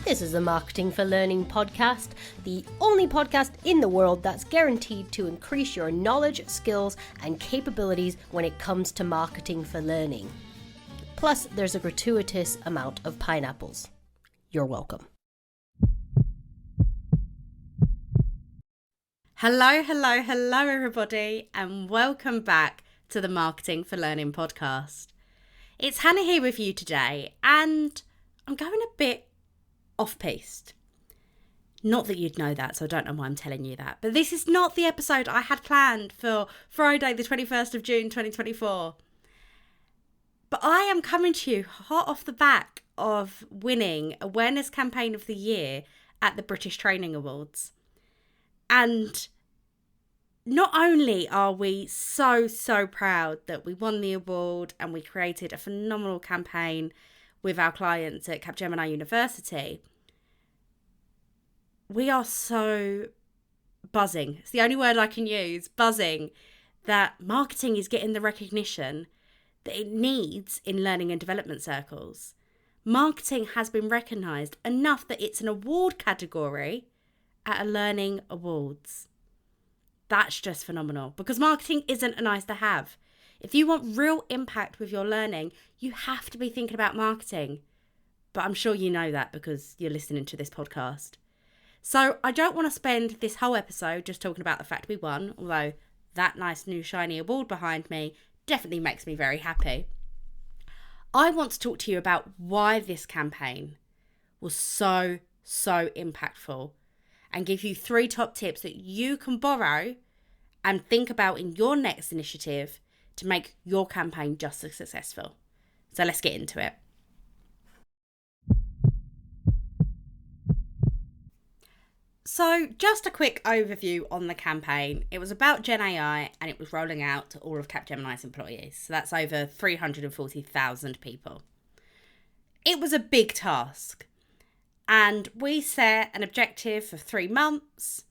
This is a Marketing for Learning podcast, the only podcast in the world that's guaranteed to increase your knowledge, skills, and capabilities when it comes to marketing for learning. Plus, there's a gratuitous amount of pineapples. You're welcome. Hello, everybody, and welcome back to the Marketing for Learning podcast. It's Hannah here with you today, and I'm going a bit off-piste. Not that you'd know that, so I don't know why I'm telling you that, but this is not the episode I had planned for Friday, the 21st of June, 2024. But I am coming to you hot off the back of winning Awareness Campaign of the Year at the British Training Awards. And not only are we so proud that we won the award and we created a phenomenal campaign with our clients at Capgemini University, we are so buzzing. It's the only word I can use, buzzing, that marketing is getting the recognition that it needs in learning and development circles. Marketing has been recognised enough that it's an award category at a learning awards. That's just phenomenal, because marketing isn't a nice to have. If you want real impact with your learning, you have to be thinking about marketing. But I'm sure you know that because you're listening to this podcast. So I don't want to spend this whole episode just talking about the fact we won, although that nice new shiny award behind me definitely makes me very happy. I want to talk to you about why this campaign was so impactful, and give you 3 top tips that you can borrow and think about in your next initiative to make your campaign just as successful. So let's get into it. So just a quick overview on the campaign. It was about Gen AI and it was rolling out to all of Capgemini's employees. So that's over 340,000 people. It was a big task. And we set an objective for 3 months.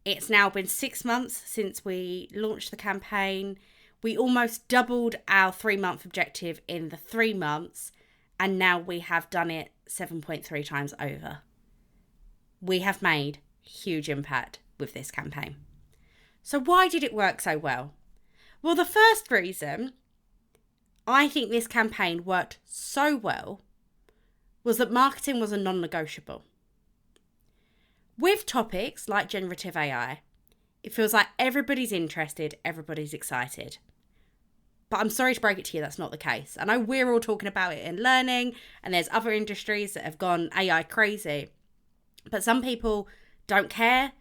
It's now been 6 months since we launched the campaign. We almost doubled our 3-month objective in the 3 months. And now we have done it 7.3 times over. We have made huge impact with this campaign. So why did it work so well? Well, the first reason I think this campaign worked so well was that marketing was a non-negotiable. With topics like generative AI, it feels like everybody's interested, everybody's excited. But I'm sorry to break it to you, that's not the case. I know we're all talking about it in learning, and there's other industries that have gone AI crazy. But some people don't care,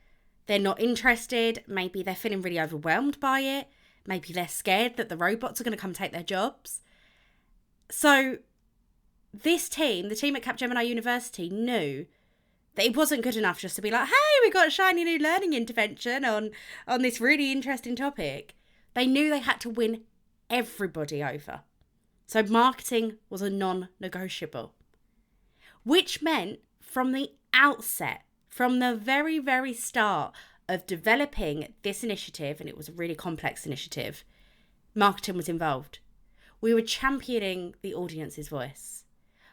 they're not interested, maybe they're feeling really overwhelmed by it, maybe they're scared that the robots are going to come take their jobs. So this team, the team at Capgemini University, knew that it wasn't good enough just to be like, hey, we got a shiny new learning intervention on this really interesting topic. They knew they had to win everybody over. So marketing was a non-negotiable, which meant from the outset, from the very start of developing this initiative, and it was a really complex initiative, marketing was involved. We were championing the audience's voice.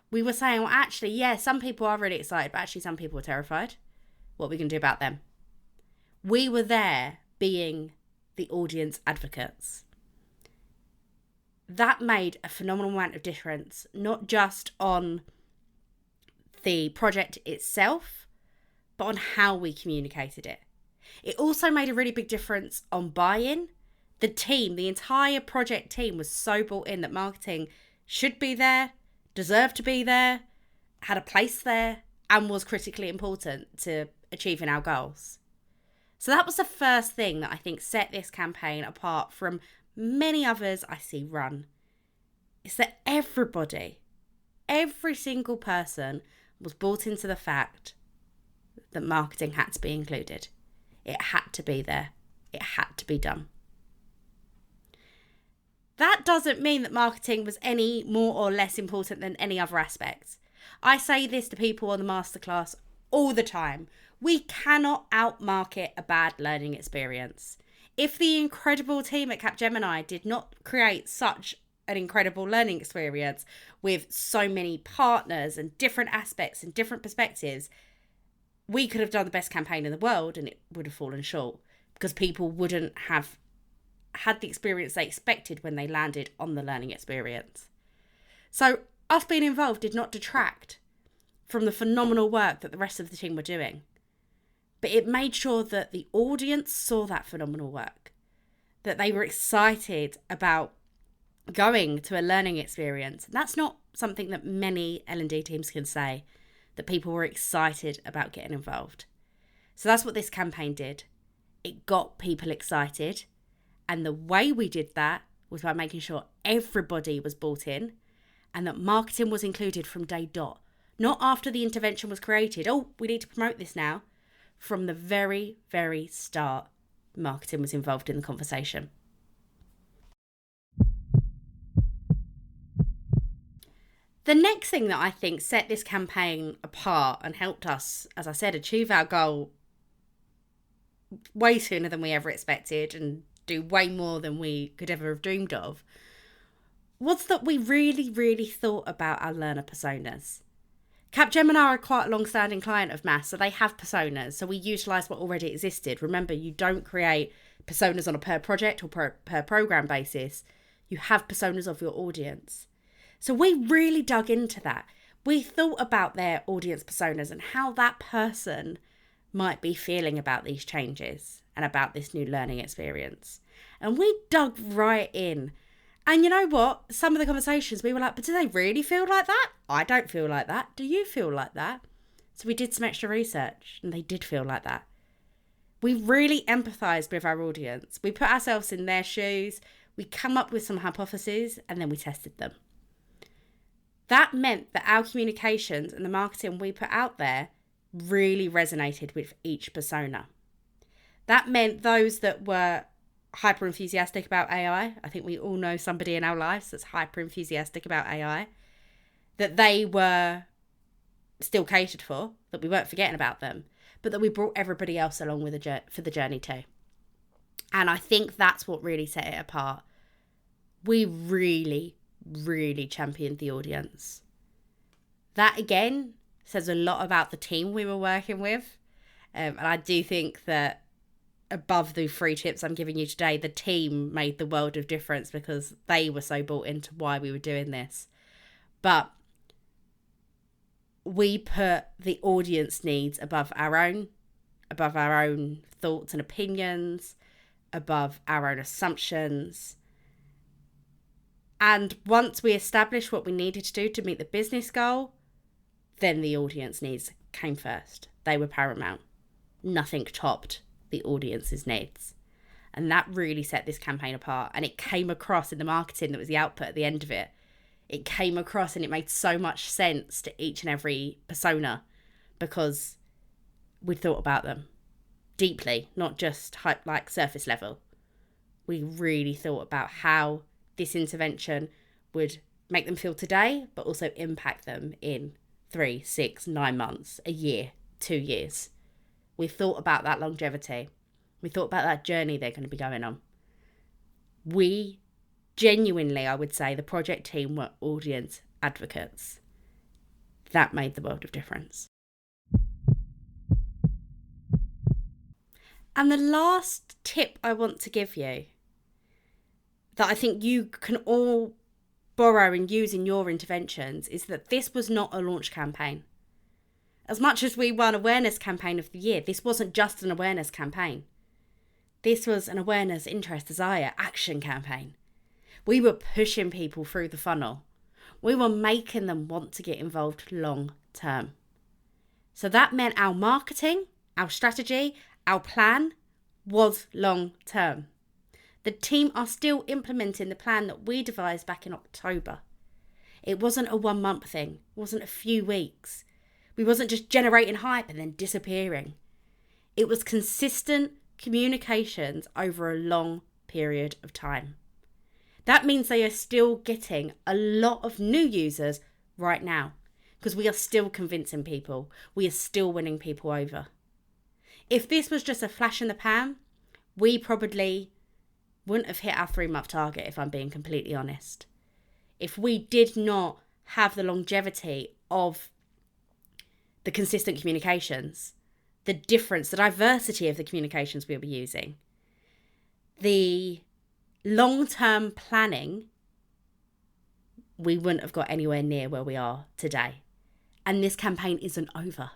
We were saying, well, actually, yeah, some people are really excited, but actually some people are terrified. What are we going to do about them? We were there being the audience advocates. That made a phenomenal amount of difference, not just on the project itself, but on how we communicated it. It also made a really big difference on buy-in. The team, the entire project team was so bought in that marketing should be there, deserved to be there, had a place there, and was critically important to achieving our goals. So that was the first thing that I think set this campaign apart from many others I see run. It's that everybody, every single person was bought into the fact that marketing had to be included. It had to be there. It had to be done. That doesn't mean that marketing was any more or less important than any other aspects. I say this to people on the masterclass all the time. We cannot outmarket a bad learning experience. If the incredible team at Capgemini did not create such an incredible learning experience with so many partners and different aspects and different perspectives, we could have done the best campaign in the world and it would have fallen short because people wouldn't have had the experience they expected when they landed on the learning experience. So us being involved did not detract from the phenomenal work that the rest of the team were doing, but it made sure that the audience saw that phenomenal work, that they were excited about going to a learning experience. And that's not something that many L&D teams can say, that people were excited about getting involved. So that's what this campaign did. It got people excited. And the way we did that was by making sure everybody was bought in and that marketing was included from day dot. Not after the intervention was created. Oh, we need to promote this now. From the very, very start, marketing was involved in the conversation. The next thing that I think set this campaign apart and helped us, as I said, achieve our goal way sooner than we ever expected and do way more than we could ever have dreamed of, was that we really, really thought about our learner personas. Capgemini are a quite a long-standing client of MASS, so they have personas, so we utilised what already existed. Remember, you don't create personas on a per project or per program basis. You have personas of your audience. So we really dug into that. We thought about their audience personas and how that person might be feeling about these changes and about this new learning experience. And we dug right in. And you know what? Some of the conversations we were like, but do they really feel like that? I don't feel like that. Do you feel like that? So we did some extra research and they did feel like that. We really empathised with our audience. We put ourselves in their shoes. We come up with some hypotheses and then we tested them. That meant that our communications and the marketing we put out there really resonated with each persona. That meant those that were hyper enthusiastic about AI, I think we all know somebody in our lives that's hyper enthusiastic about AI, that they were still catered for, that we weren't forgetting about them, but that we brought everybody else along with for the journey too. And I think that's what really set it apart. We really championed the audience. That again says a lot about the team we were working with. And I do think that above the 3 tips I'm giving you today, the team made the world of difference because they were so bought into why we were doing this. But we put the audience needs above our own thoughts and opinions, above our own assumptions. And once we established what we needed to do to meet the business goal, then the audience needs came first. They were paramount. Nothing topped the audience's needs. And that really set this campaign apart. And it came across in the marketing that was the output at the end of it. It came across and it made so much sense to each and every persona because we'd thought about them deeply, not just like surface level. We really thought about how this intervention would make them feel today, but also impact them in 3, 6, 9 months, a year, 2 years. We thought about that longevity. We thought about that journey they're going to be going on. We genuinely, I would say, the project team were audience advocates. That made the world of difference. And the last tip I want to give you that I think you can all borrow and use in your interventions is that this was not a launch campaign. As much as we won Awareness Campaign of the Year, this wasn't just an awareness campaign. This was an awareness, interest, desire, action campaign. We were pushing people through the funnel. We were making them want to get involved long term. So that meant our marketing, our strategy, our plan was long term. The team are still implementing the plan that we devised back in October. It wasn't a 1 month thing. It wasn't a few weeks. We wasn't just generating hype and then disappearing. It was consistent communications over a long period of time. That means they are still getting a lot of new users right now because we are still convincing people. We are still winning people over. If this was just a flash in the pan, we probably wouldn't have hit our 3 month target, if I'm being completely honest. if we did not have the longevity of the consistent communications, the difference, the diversity of the communications we'll be using, the long-term planning, we wouldn't have got anywhere near where we are today. And this campaign isn't over.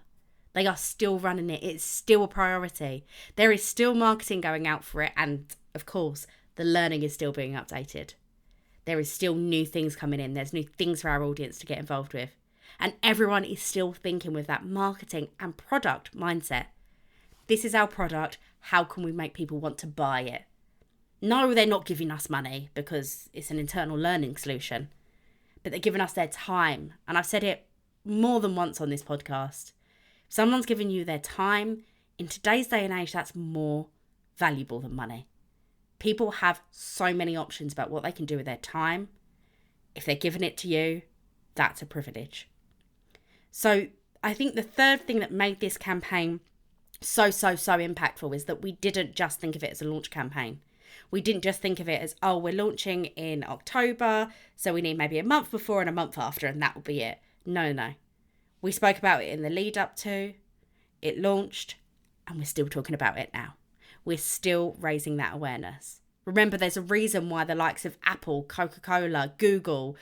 They are still running it. It's still a priority. There is still marketing going out for it. And of course, the learning is still being updated. There is still new things coming in. There's new things for our audience to get involved with. And everyone is still thinking with that marketing and product mindset. This is our product. How can we make people want to buy it? No, they're not giving us money because it's an internal learning solution. But they're giving us their time. And I've said it more than once on this podcast. If someone's giving you their time, in today's day and age, that's more valuable than money. People have so many options about what they can do with their time. If they're giving it to you, that's a privilege. So I think the third thing that made this campaign so impactful is that we didn't just think of it as a launch campaign. We didn't just think of it as, oh, we're launching in October, so we need maybe a month before and a month after, and that will be it. No. We spoke about it in the lead up to, it launched, and we're still talking about it now. We're still raising that awareness. Remember, there's a reason why the likes of Apple, Coca-Cola, Google,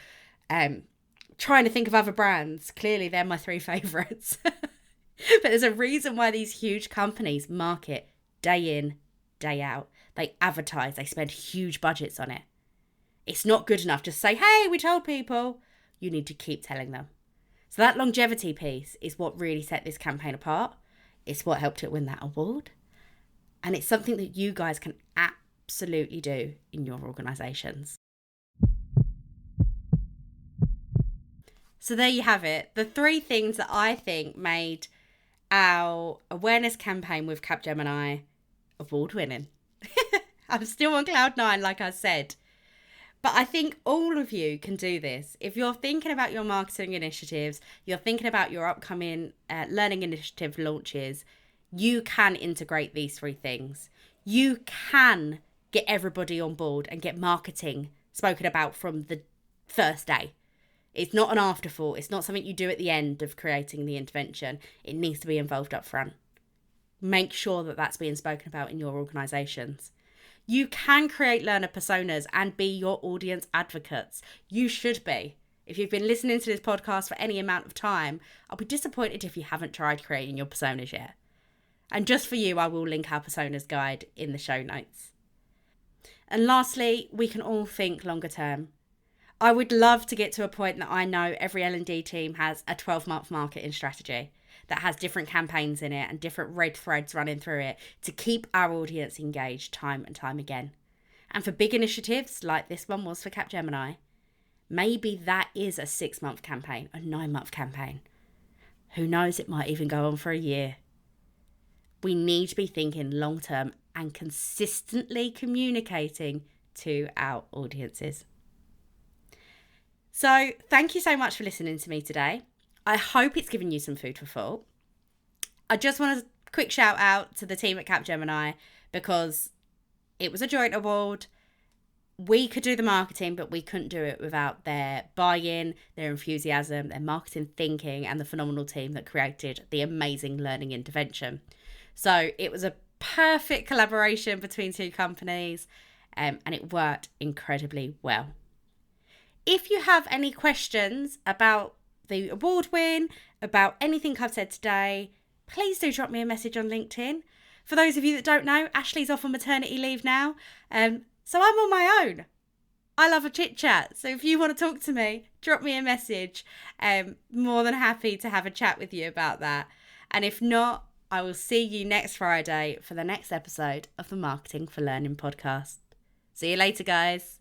trying to think of other brands. Clearly, they're my three favourites. But there's a reason why these huge companies market day in, day out. They advertise, they spend huge budgets on it. It's not good enough to say, hey, we told people. You need to keep telling them. So that longevity piece is what really set this campaign apart. It's what helped it win that award. And it's something that you guys can absolutely do in your organisations. So there you have it. The three things that I think made our awareness campaign with Capgemini award-winning. I'm still on cloud nine, like I said. But I think all of you can do this. If you're thinking about your marketing initiatives, you're thinking about your upcoming learning initiative launches, you can integrate these three things. You can get everybody on board and get marketing spoken about from the first day. It's not an afterthought. It's not something you do at the end of creating the intervention. It needs to be involved up front. Make sure that that's being spoken about in your organisations. You can create learner personas and be your audience advocates. You should be. If you've been listening to this podcast for any amount of time, I'll be disappointed if you haven't tried creating your personas yet. And just for you, I will link our personas guide in the show notes. And lastly, we can all think longer term. I would love to get to a point that I know every L&D team has a 12-month marketing strategy that has different campaigns in it and different red threads running through it to keep our audience engaged time and time again. And for big initiatives like this one was for Capgemini, maybe that is a 6-month campaign, a 9-month campaign. Who knows, it might even go on for a year. We need to be thinking long term and consistently communicating to our audiences. So thank you so much for listening to me today. I hope it's given you some food for thought. I just want a quick shout out to the team at Capgemini because it was a joint award. We could do the marketing, but we couldn't do it without their buy-in, their enthusiasm, their marketing thinking, and the phenomenal team that created the amazing learning intervention. So it was a perfect collaboration between two companies, and it worked incredibly well. If you have any questions about the award win, about anything I've said today, please do drop me a message on LinkedIn. For those of you that don't know, Ashley's off on maternity leave now, so I'm on my own. I love a chit chat, so if you want to talk to me, drop me a message. More than happy to have a chat with you about that. And if not, I will see you next Friday for the next episode of the Marketing for Learning podcast. See you later, guys.